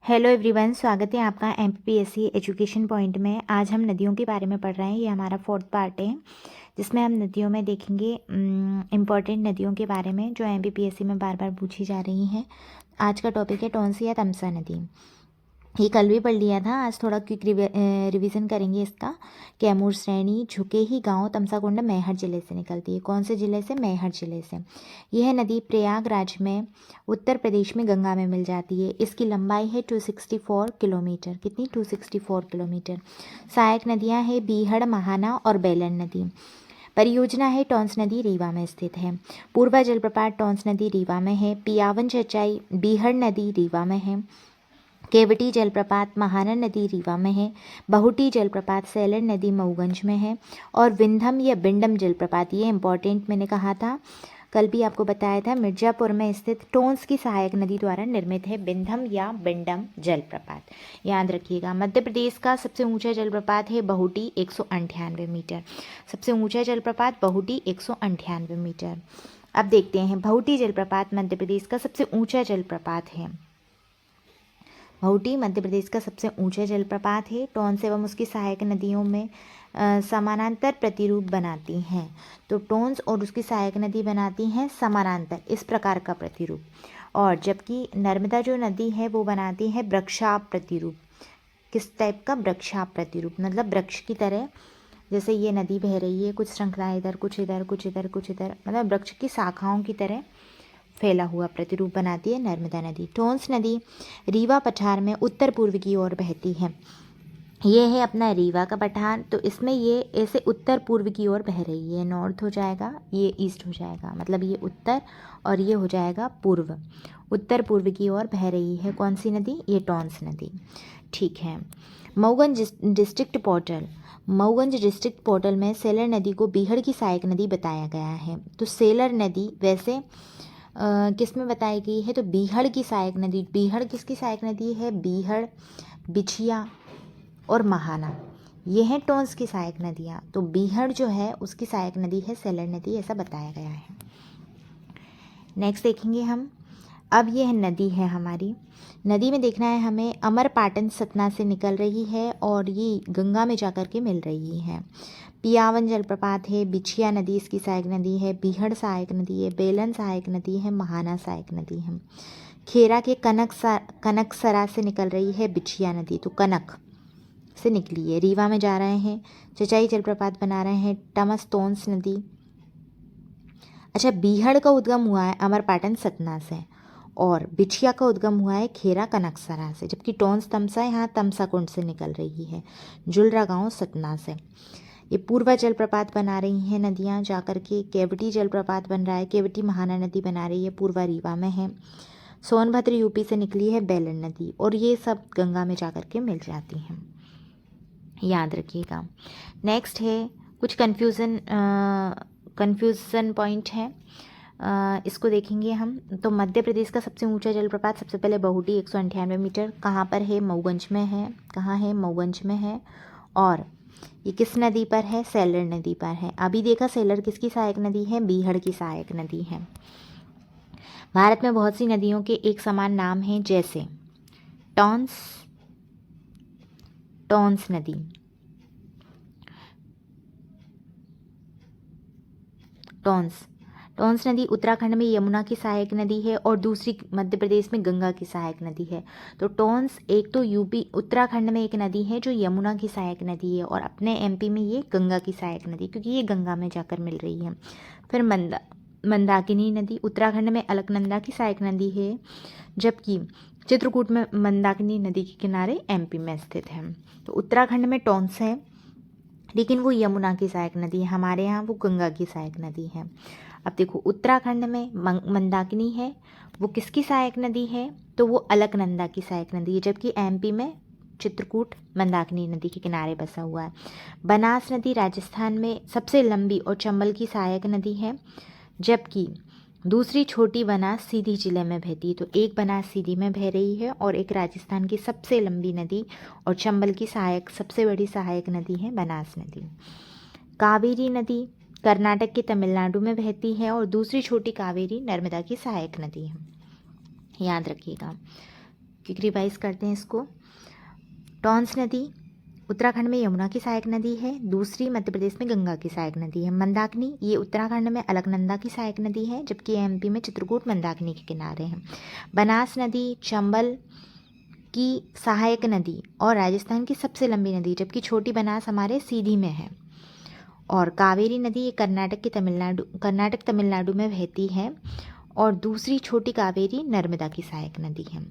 Hello everyone, स्वागत है आपका एमपीपीएससी एजुकेशन पॉइंट में। आज हम नदियों के बारे में पढ़ रहे हैं। ये हमारा 4th पार्ट है जिसमें हम नदियों में देखेंगे इम्पॉर्टेंट नदियों के बारे में जो एमपीपीएससी में बार बार पूछी जा रही हैं। आज का टॉपिक है टॉन्सी या तमसा नदी। ये कल भी पढ़ लिया था, आज थोड़ा क्विक रिवीजन करेंगे इसका। कैमूर श्रेणी झुके ही गांव तमसाकुंड मैहर जिले से निकलती है। कौन से ज़िले से? मैहर जिले से। यह नदी प्रयागराज में उत्तर प्रदेश में गंगा में मिल जाती है। इसकी लंबाई है 264 किलोमीटर। कितनी? 264 किलोमीटर। सहायक नदियाँ हैं बीहड़, महाना और बेलन नदी। परियोजना है टॉन्स नदी रीवा में स्थित है। पूर्वा जलप्रपात टॉन्स नदी रीवा में है। पियावन चचाई बीहड़ नदी रीवा में है। केवटी जलप्रपात महाना नदी रीवा में है। बहुटी जलप्रपात सेलर नदी मऊगंज में है। और विंधम या बिंडम जलप्रपात, ये इंपॉर्टेंट मैंने कहा था, कल भी आपको बताया था, मिर्जापुर में स्थित टोंस की सहायक नदी द्वारा निर्मित है विंधम या बिंडम जलप्रपात। याद रखिएगा। मध्य प्रदेश का सबसे ऊंचा जलप्रपात है बहुटी 198 मीटर। सबसे ऊंचा जलप्रपात बहुटी 198 मीटर। अब देखते हैं, बहुटी जलप्रपात मध्य प्रदेश का सबसे ऊंचा जलप्रपात है। बहुटी मध्य प्रदेश का सबसे ऊंचा जलप्रपात है। टॉन्स एवं उसकी सहायक नदियों में समानांतर प्रतिरूप बनाती हैं। तो टॉन्स और उसकी सहायक नदी बनाती हैं समानांतर इस प्रकार का प्रतिरूप, और जबकि नर्मदा जो नदी है वो बनाती है वृक्षाप प्रतिरूप। किस टाइप का? वृक्षाप प्रतिरूप, मतलब वृक्ष की तरह। जैसे ये नदी बह रही है, कुछ श्रृंखला इधर, कुछ इधर, कुछ इधर, कुछ इधर, मतलब वृक्ष की शाखाओं की तरह फैला हुआ प्रतिरूप बनाती है नर्मदा नदी। टॉन्स नदी रीवा पठार में उत्तर पूर्व की ओर बहती है। ये है अपना रीवा का पठार, तो इसमें ये ऐसे उत्तर पूर्व की ओर बह रही है। नॉर्थ हो जाएगा, ये ईस्ट हो जाएगा, मतलब ये उत्तर और ये हो जाएगा पूर्व। उत्तर पूर्व की ओर बह रही है कौन सी नदी? ये टॉन्स नदी। ठीक है। Mauganj district portal, Mauganj district portal में सेलर नदी को बीहड़ की सहायक नदी बताया गया है। तो सेलर नदी वैसे किस में बताई गई है? तो बीहड़ की सहायक नदी। बीहड़ किसकी सहायक नदी है? बीहड़, बिछिया और महाना, ये हैं टॉन्स की सहायक नदियाँ। तो बीहड़ जो है उसकी सहायक नदी है सेलर नदी, ऐसा बताया गया है। नेक्स्ट देखेंगे हम। अब यह नदी है हमारी, नदी में देखना है हमें अमरपाटन सतना से निकल रही है और ये गंगा में जाकर के मिल रही है। पियावन जलप्रपात है, बिछिया नदी इसकी सहायक नदी है, बीहड़ सहायक नदी है, बेलन सहायक नदी है, महाना सहायक नदी है। खेरा के कनकसरा से निकल रही है बिछिया नदी, तो कनक से निकली है, रीवा में जा रहे हैं। चचाई जलप्रपात बना रहे हैं टमस टॉन्स नदी। अच्छा, बीहड़ का उद्गम हुआ है अमरपाटन सतना से और बिछिया का उद्गम हुआ है खेरा कनकसरा से, जबकि टॉन्स तमसा यहाँ तमसाकुंड से निकल रही है, जुलरा गांव सतना से। ये पूर्वा जलप्रपात बना रही हैं नदियाँ जाकर के। केवटी जलप्रपात बन रहा है, केवटी महाना नदी बना रही है, पूर्वा रीवा में है। सोनभद्र यूपी से निकली है बेलन नदी, और ये सब गंगा में जाकर के मिल जाती हैं, याद रखिएगा। नेक्स्ट है कुछ कन्फ्यूज़न पॉइंट है, इसको देखेंगे हम। तो मध्य प्रदेश का सबसे ऊंचा जलप्रपात सबसे पहले बहुटी 198 मीटर कहाँ पर है? मऊगंज में है। कहाँ है? मऊगंज में है। और ये किस नदी पर है? सेलर नदी पर है। अभी देखा सेलर किसकी सहायक नदी है? बीहड़ की सहायक नदी है। भारत में बहुत सी नदियों के एक समान नाम हैं, जैसे टॉन्स, टॉन्स नदी, टॉन्स नदी उत्तराखंड में यमुना की सहायक नदी है और दूसरी मध्य प्रदेश में गंगा की सहायक नदी है। तो टॉन्स एक तो यूपी उत्तराखंड में एक नदी है जो यमुना की सहायक नदी है, और अपने एमपी में ये गंगा की सहायक नदी, क्योंकि ये गंगा में जाकर मिल रही है। फिर मंदाकिनी नदी उत्तराखंड में अलकनंदा की सहायक नदी है, जबकि चित्रकूट में मंदाकिनी नदी के किनारे एमपी में स्थित है। तो उत्तराखंड में टॉन्स है, लेकिन वो यमुना की सहायक नदी है, हमारे यहाँ वो गंगा की सहायक नदी है। अब देखो, उत्तराखंड में मंदाकिनी है, वो किसकी सहायक नदी है? तो वो अलकनंदा की सहायक नदी है, जबकि एमपी में चित्रकूट मंदाकिनी नदी के किनारे बसा हुआ है। बनास नदी राजस्थान में सबसे लंबी और चंबल की सहायक नदी है, जबकि दूसरी छोटी बनास सीधी जिले में बहती है। तो एक बनास सीधी में बह रही है और एक राजस्थान की सबसे लंबी नदी और चंबल की सहायक सबसे बड़ी सहायक नदी है बनास नदी। कावेरी नदी कर्नाटक के तमिलनाडु में बहती है और दूसरी छोटी कावेरी नर्मदा की सहायक नदी है, याद रखिएगा। क्विक रिवाइज करते हैं इसको। टॉन्स नदी उत्तराखंड में यमुना की सहायक नदी है। दूसरी मध्य प्रदेश में गंगा की सहायक नदी है। मंदाकिनी ये उत्तराखंड में अलकनंदा की सहायक नदी है, जबकि एमपी में चित्रकूट मंदाकिनी के किनारे हैं। बनास नदी चंबल की सहायक नदी और राजस्थान की सबसे लंबी नदी, जबकि छोटी बनास हमारे सीधी में है। और कावेरी नदी ये कर्नाटक तमिलनाडु में बहती है, और दूसरी छोटी कावेरी नर्मदा की सहायक नदी है,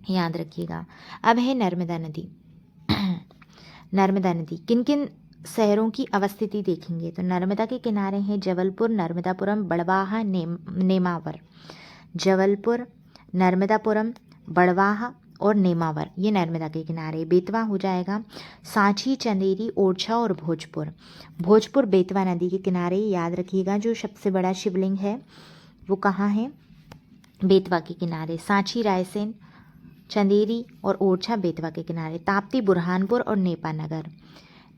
याद रखिएगा। अब है नर्मदा नदी। नर्मदा नदी किन किन शहरों की अवस्थिति देखेंगे तो नर्मदा के किनारे हैं जबलपुर, नर्मदापुरम, बड़वाहा, नेमावर। जबलपुर, नर्मदापुरम, बड़वाहा और नेमावर ये नर्मदा के किनारे। बेतवा हो जाएगा सांची, चंदेरी, ओरछा और भोजपुर। भोजपुर बेतवा नदी के किनारे, याद रखिएगा। जो सबसे बड़ा शिवलिंग है वो कहाँ है? बेतवा के किनारे। सांची रायसेन, चंदेरी और ओरछा बेतवा के किनारे। ताप्ती बुरहानपुर और नेपानगर।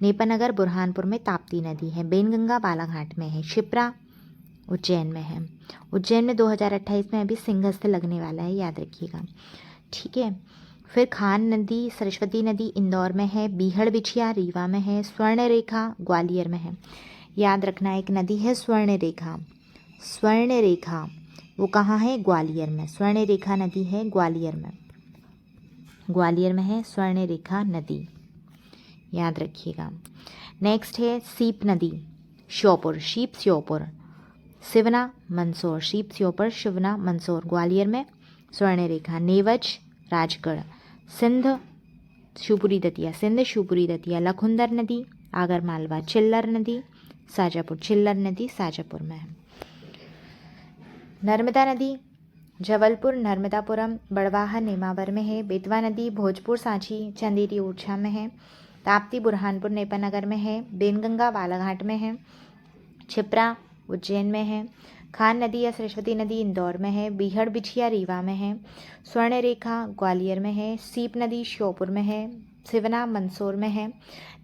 नेपानगर बुरहानपुर में ताप्ती नदी है। बेनगंगा बालाघाट में है। शिप्रा उज्जैन में है। उज्जैन में 2028 में अभी सिंहस्थ लगने वाला है, याद रखिएगा, ठीक है। फिर खान नदी, सरस्वती नदी इंदौर में है। बीहड़ बिछिया रीवा में है। स्वर्ण रेखा ग्वालियर में है। याद रखना एक नदी है स्वर्ण रेखा। स्वर्ण रेखा वो कहाँ है? ग्वालियर में। स्वर्ण रेखा नदी है ग्वालियर में। ग्वालियर में है स्वर्ण रेखा नदी, याद रखिएगा। नेक्स्ट है सीप नदी, श्योपुर, शीप श्योपुर। शिवना मंदसौर, शीप श्योपुर, शिवना मंदसौर, ग्वालियर में स्वर्ण रेखा। नेवज राजगढ़। सिंध शिवपुरी दतिया, सिंध शिवपुरी दतिया। लखुंदर नदी आगर मालवा। चिल्लर नदी शाजापुर, चिल्लर नदी शाजापुर में है। नर्मदा नदी जबलपुर, नर्मदापुरम, बड़वाहा, नेमावर में है। बेतवा नदी भोजपुर, सांची, चंदेरी, ओरछा में है। ताप्ती बुरहानपुर नेपानगर में है। बेनगंगा बालाघाट में है। छिप्रा उज्जैन में है। खान नदी या सरस्वती नदी इंदौर में है। बीहड़ बिछिया रीवा में है। स्वर्ण रेखा ग्वालियर में है। सीप नदी श्योपुर में है। सिवना मंदसौर में है।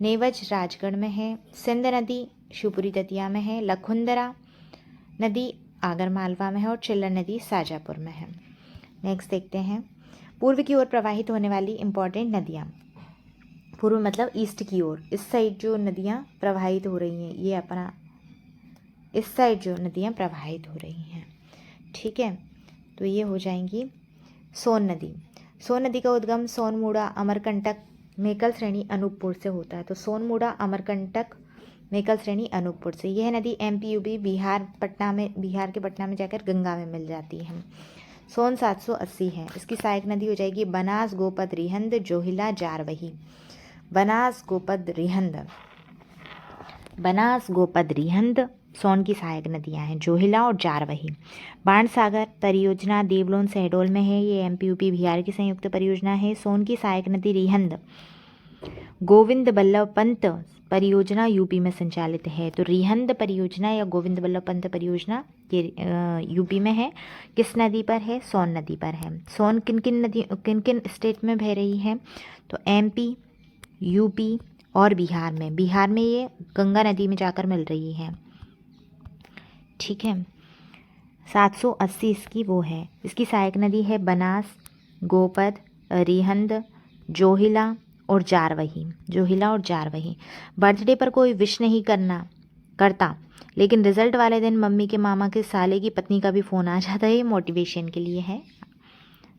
नेवज राजगढ़ में है। सिंध नदी शिवपुरी दतिया में है। लखुंदरा नदी आगर मालवा में है और चिल्लर नदी शाजापुर में है। नेक्स्ट देखते हैं पूर्व की ओर प्रवाहित होने वाली इंपॉर्टेंट नदियाँ। पूर्व मतलब ईस्ट की ओर, इस साइड जो नदियाँ प्रवाहित हो रही हैं, ये अपना इस साइड जो नदियाँ प्रवाहित हो रही हैं, ठीक है। तो ये हो जाएंगी सोन नदी। सोन नदी का उद्गम सोनमुड़ा, अमरकंटक, मेकल श्रेणी, अनूपपुर से होता है। तो सोनमुड़ा, अमरकंटक, मेकल श्रेणी, अनूपपुर से। यह नदी एमपी यूपी बिहार के पटना में जाकर गंगा में मिल जाती है। सोन 780 है। इसकी सहायक नदी हो जाएगी बनास, गोपद, रिहंद, जोहिला, जारवही। बनास, गोपद, रिहंद। बनास, गोपद, रिहंद सोन की सहायक नदियां हैं। जोहिला और जारवही। बाणसागर परियोजना देवलोन शहडोल में है। ये एमपी यूपी बिहार की संयुक्त परियोजना है। सोन की सहायक नदी रिहंद। गोविंद बल्लभ पंत परियोजना यूपी में संचालित है। तो रिहंद परियोजना या गोविंद बल्लभ पंत परियोजना ये यूपी में है। किस नदी पर है? सोन नदी पर है। सोन किन किन स्टेट में बह रही है? तो एमपी, यूपी और बिहार में। बिहार में ये गंगा नदी में जाकर मिल रही है, ठीक है। 780 इसकी वो है। इसकी सहायक नदी है बनास, गोपद, रिहंद, जोहिला और जारवही। जोहिला और जारवही। बर्थडे पर कोई विश नहीं करता, लेकिन रिजल्ट वाले दिन मम्मी के मामा के साले की पत्नी का भी फ़ोन आ जाता है। ये मोटिवेशन के लिए है,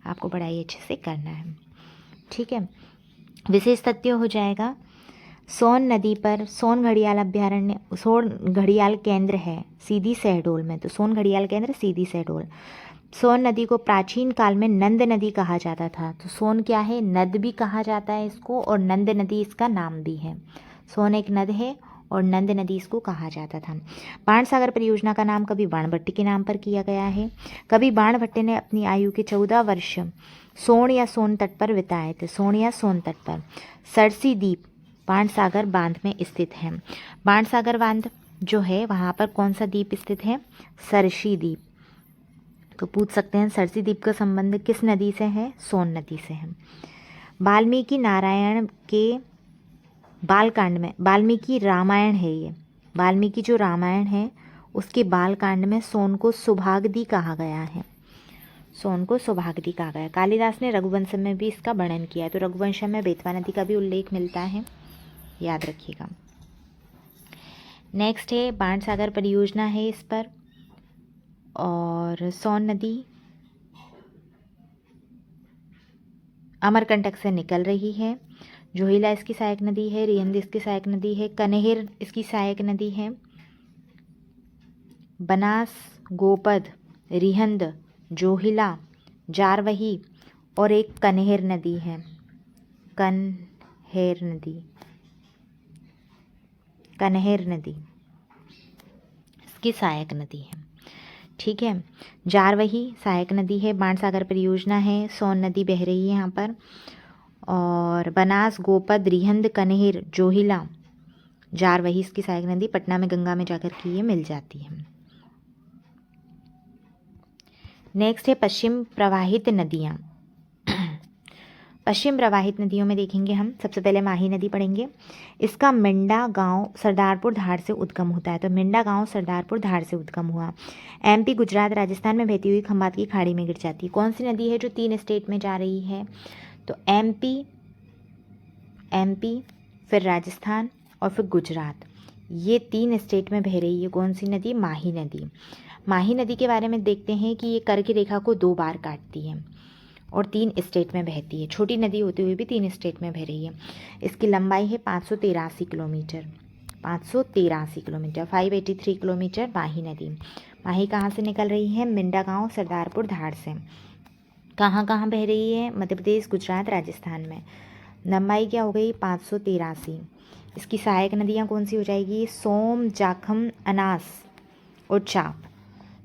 आपको पढ़ाई अच्छे से करना है, ठीक है। विशेष तथ्य हो जाएगा सोन नदी पर सोन घड़ियाल अभ्यारण्य, सोन घड़ियाल केंद्र है सीधी शहडोल में। तो सोन घड़ियाल केंद्र सीधी शहडोल। सोन नदी को प्राचीन काल में नंद नदी कहा जाता था। तो सोन क्या है? नद भी कहा जाता है इसको, और नंद नदी इसका नाम भी है। सोन एक नद है और नंद नदी इसको कहा जाता था। बाणसागर परियोजना का नाम कवि बाणभट्ट के नाम पर किया गया है। कवि बाणभट्ट ने अपनी आयु के 14 वर्ष सोन या सोन तट पर बिताए थे। सोन या सोन तट पर। सरसी द्वीप बाणसागर बांध में स्थित है। बाणसागर बांध जो है वहाँ पर कौन सा द्वीप स्थित है? सरसी द्वीप। तो पूछ सकते हैं सरसी द्वीप का संबंध किस नदी से है? सोन नदी से है। वाल्मीकि नारायण के बालकांड में, वाल्मीकि रामायण है ये, वाल्मीकि जो रामायण है उसके बालकांड में सोन को सुभागदी कहा गया है। सोन को सौभाग्यवती कहा गया। कालिदास ने रघुवंशम में भी इसका वर्णन किया है, तो रघुवंशम में बेतवा नदी का भी उल्लेख मिलता है, याद रखिएगा। नेक्स्ट है बाणसागर परियोजना है इस पर, और सोन नदी अमरकंटक से निकल रही है। जोहिला इसकी सहायक नदी है, रिहंद इसकी सहायक नदी है, कनेहिर इसकी सहायक नदी है। बनास, गोपद, रिहंद, जोहिला, जारवही और एक कनेहिर नदी है, कनहेर नदी, कनहेर नदी इसकी सहायक नदी है। ठीक है, जारवही सहायक नदी है, बाणसागर परियोजना है, सोन नदी बह रही है यहाँ पर, और बनास, गोपद, रिहंद, कनेहिर, जोहिला, जारवही इसकी सहायक नदी पटना में गंगा में जाकर के ये मिल जाती है। नेक्स्ट है पश्चिम प्रवाहित नदियाँ। पश्चिम प्रवाहित नदियों में देखेंगे हम, सबसे पहले माही नदी पढ़ेंगे। इसका मिंडा गांव सरदारपुर धार से उद्गम होता है, तो मिंडा गांव सरदारपुर धार से उद्गम हुआ। एमपी, गुजरात, राजस्थान में बहती हुई खंभात की खाड़ी में गिर जाती है। कौन सी नदी है जो 3 स्टेट में जा रही है? तो एमपी, फिर राजस्थान और फिर गुजरात, ये 3 स्टेट में बह रही है। कौन सी नदी? माही नदी। माही नदी के बारे में देखते हैं कि ये कर्क रेखा को 2 बार काटती है और 3 स्टेट में बहती है। छोटी नदी होते हुए भी 3 स्टेट में बह रही है। इसकी लंबाई है 583 किलोमीटर, 583 किलोमीटर, 583 किलोमीटर माही नदी। माही कहाँ से निकल रही है? मिंडा गांव सरदारपुर धार से। कहाँ कहाँ बह रही है? मध्य प्रदेश, गुजरात, राजस्थान में। लंबाई क्या हो गई? 583। इसकी सहायक नदियाँ कौन सी हो जाएगी? सोम, जाखम, अनास और चाप।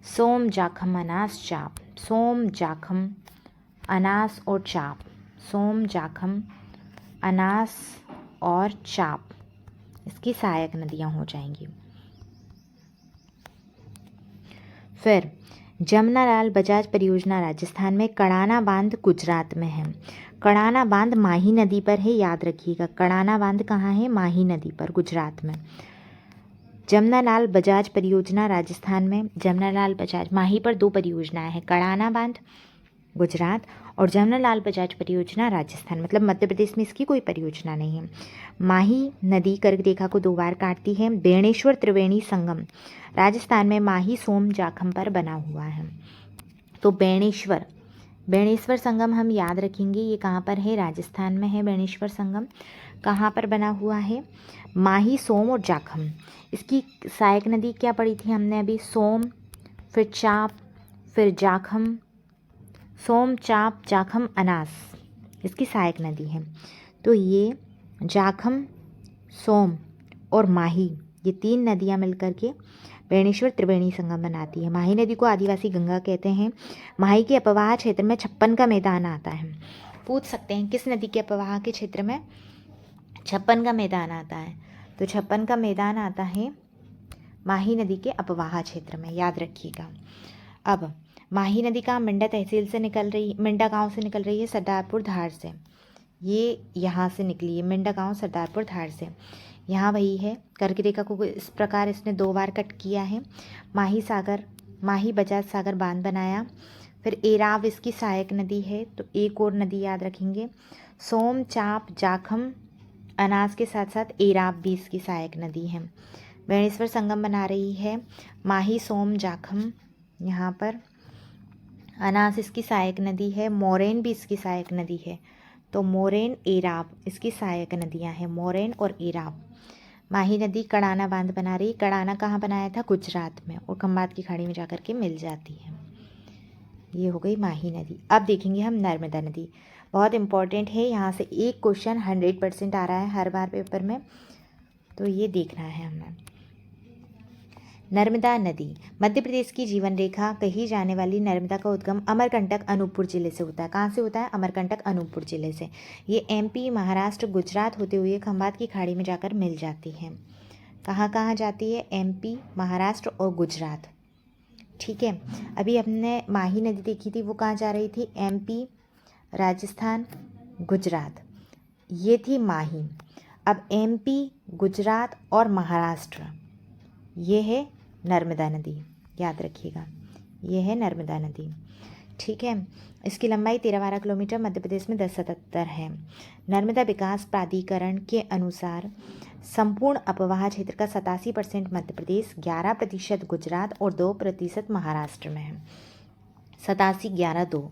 सोम, जाखम, अनास, चाप। सोम, जाखम, अनास और चाप। सोम, जाखम, अनास और चाप इसकी सहायक नदियाँ हो जाएंगी। फिर जमनालाल बजाज परियोजना राजस्थान में, कड़ाना बांध गुजरात में है। कड़ाना बांध माही नदी पर है, याद रखिएगा। कड़ाना बांध कहाँ है? माही नदी पर, गुजरात में। जमनालाल बजाज परियोजना राजस्थान में। जमनालाल बजाज, माही पर 2 परियोजनाएं हैं, कड़ाना बांध गुजरात और जमनालाल बजाज परियोजना राजस्थान, मतलब मध्य प्रदेश में इसकी कोई परियोजना नहीं है। माही नदी कर्क रेखा को 2 बार काटती है। बेणेश्वर त्रिवेणी संगम राजस्थान में माही, सोम, जाखम पर बना हुआ है। तो बेणेश्वर संगम हम याद रखेंगे, ये कहाँ पर है? राजस्थान में है बेणेश्वर संगम। कहाँ पर बना हुआ है? माही, सोम और जाखम। इसकी सहायक नदी क्या पढ़ी थी हमने अभी? सोम, फिर चाप, फिर जाखम। सोम, चाप, जाखम, अनास इसकी सहायक नदी है। तो ये जाखम, सोम और माही, ये 3 नदियाँ मिलकर के बेणेश्वर त्रिवेणी संगम बनाती है। माही नदी को आदिवासी गंगा कहते हैं। माही के अपवाह क्षेत्र में 56 का मैदान आता है। पूछ सकते हैं किस नदी के अपवाह के क्षेत्र में 56 का मैदान आता है? तो 56 का मैदान आता है माही नदी के अपवाह क्षेत्र में, याद रखिएगा। अब माही नदी का मिंडा तहसील से निकल रही, मिंडा गांव से निकल रही है, सरदारपुर धार से। ये यहाँ से निकली है, मिंडा गांव सरदारपुर धार से। यहाँ वही है, कर्क रेखा को इस प्रकार इसने 2 बार कट किया है। माही बजाज सागर बांध बनाया। फिर एराव इसकी सहायक नदी है, तो एक और नदी याद रखेंगे। सोम, चाप, जाखम, अनास के साथ साथ एराव भी इसकी सहायक नदी है। बेणेश्वर संगम बना रही है माही, सोम, जाखम यहाँ पर। अनास इसकी सहायक नदी है। मोरेन भी इसकी सहायक नदी है, तो मोरेन, एराव इसकी सहायक नदियाँ हैं, मोरेन और एराव। माही नदी कड़ाना बांध बना रही। कड़ाना कहाँ बनाया था? गुजरात में, और खंभात की खाड़ी में जाकर के मिल जाती है। ये हो गई माही नदी। अब देखेंगे हम नर्मदा नदी, बहुत इंपॉर्टेंट है। यहाँ से एक क्वेश्चन 100% आ रहा है हर बार पेपर में, तो ये देखना है हमें। नर्मदा नदी मध्य प्रदेश की जीवन रेखा कही जाने वाली नर्मदा का उद्गम अमरकंटक, अनूपपुर जिले से होता है। कहाँ से होता है? अमरकंटक, अनूपपुर जिले से। ये एमपी, महाराष्ट्र, गुजरात होते हुए खंभात की खाड़ी में जाकर मिल जाती है। कहाँ कहाँ जाती है? एमपी, महाराष्ट्र और गुजरात। ठीक है, अभी हमने माही नदी देखी थी, वो कहाँ जा रही थी? एमपी, राजस्थान, गुजरात, ये थी माही। अब एमपी, गुजरात और महाराष्ट्र, ये है नर्मदा नदी, याद रखिएगा, ये है नर्मदा नदी। ठीक है। इसकी लंबाई 13-12 किलोमीटर, मध्य प्रदेश में 1077 है। नर्मदा विकास प्राधिकरण के अनुसार संपूर्ण अपवाह क्षेत्र का 87% मध्य प्रदेश, 11% गुजरात और 2% महाराष्ट्र में है। 87-11-2,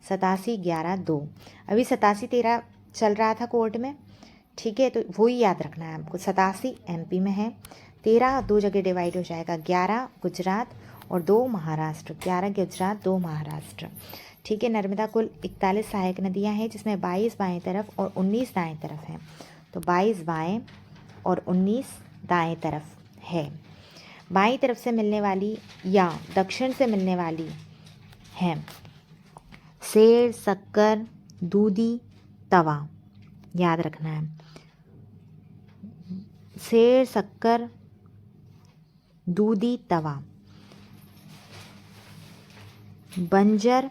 87-11-2। अभी 87-13 चल रहा था कोर्ट में, ठीक है, तो वही याद रखना है आपको। 87 MP में है, 13 दो जगह डिवाइड हो जाएगा, 11 गुजरात और 2 महाराष्ट्र, 11 गुजरात 2 महाराष्ट्र, ठीक है। नर्मदा कुल 41 सहायक नदियाँ हैं, जिसमें 22 बाएं तरफ और 19 दाएं तरफ हैं। तो 22 बाएं और 19 दाएं तरफ है। बाईं तरफ से मिलने वाली या दक्षिण से मिलने वाली हैं सेर, शक्कर, दूधी, तवा, याद रखना है। सेर, शक्कर, दूधी, तवा, बंजर,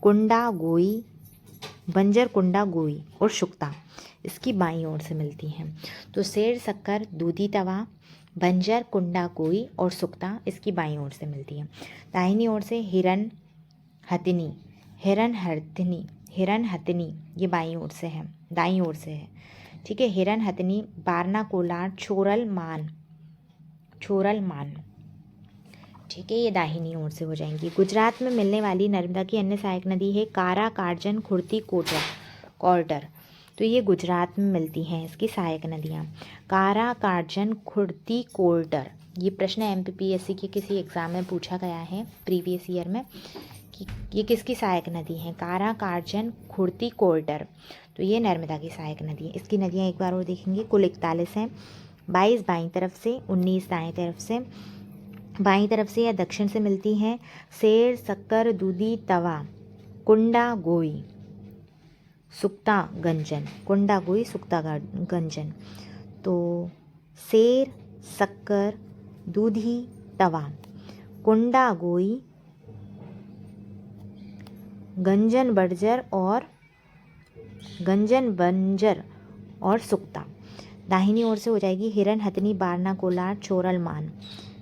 कुंडा, गोई, बंजर, कुंडा, गोई और शुक्ता इसकी बाईं ओर से मिलती हैं। तो सेर, शक्कर, दूधी, तवा, बंजर, कुंडा, गोई और सुक्ता इसकी बाईं ओर से मिलती है। दाहिनी ओर से हिरन, हथिनी, हिरन, हथिनी, हिरन, हथिनी ये बाईं ओर से है, दाईं ओर से है, ठीक है। हिरन, हथिनी, बारना, कोलार, छोरल, मान, छोरल, मान, ठीक है, ये दाहिनी ओर से हो जाएंगी। गुजरात में मिलने वाली नर्मदा की अन्य सहायक नदी है कारा, कारजन, खुर्ती, कॉर्टर। तो ये गुजरात में मिलती हैं इसकी सहायक नदियाँ, कारा, कारजन, खुर्ती, कॉर्टर। ये प्रश्न MPPSC के किसी एग्ज़ाम में पूछा गया है प्रीवियस ईयर में कि ये किसकी सहायक नदी हैं, कारा, कारजन, खुर्ती, कॉर्टर। तो ये नर्मदा की सहायक नदी है। इसकी नदियाँ एक बार और देखेंगे, कुल 41 हैं, 22 बाईं तरफ से, 19 दाएं तरफ से। बाईं तरफ से या दक्षिण से मिलती हैं सेर, शक्कर, दूधी, तवा, कुंडा, गोई, सुक्ता, गंजन, कुंडा, गोई, सुक्ता, गंजन। तो सेर, शक्कर, दूधी, तवा, कुंडा, गोई, गंजन, बंजर और सुक्ता। दाहिनी ओर से हो जाएगी हिरन, हथनी, बारना, कोलार, छोरल, मान,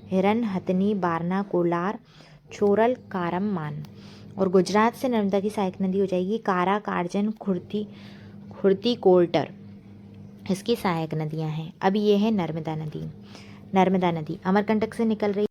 हिरन, हथनी, बारना, कोलार, छोरल, कारम, मान। और गुजरात से नर्मदा की सहायक नदी हो जाएगी कारा, कारजन, खुर्ती, कोल्टर इसकी सहायक नदियां हैं। अब ये है नर्मदा नदी। नर्मदा नदी अमरकंटक से निकल रही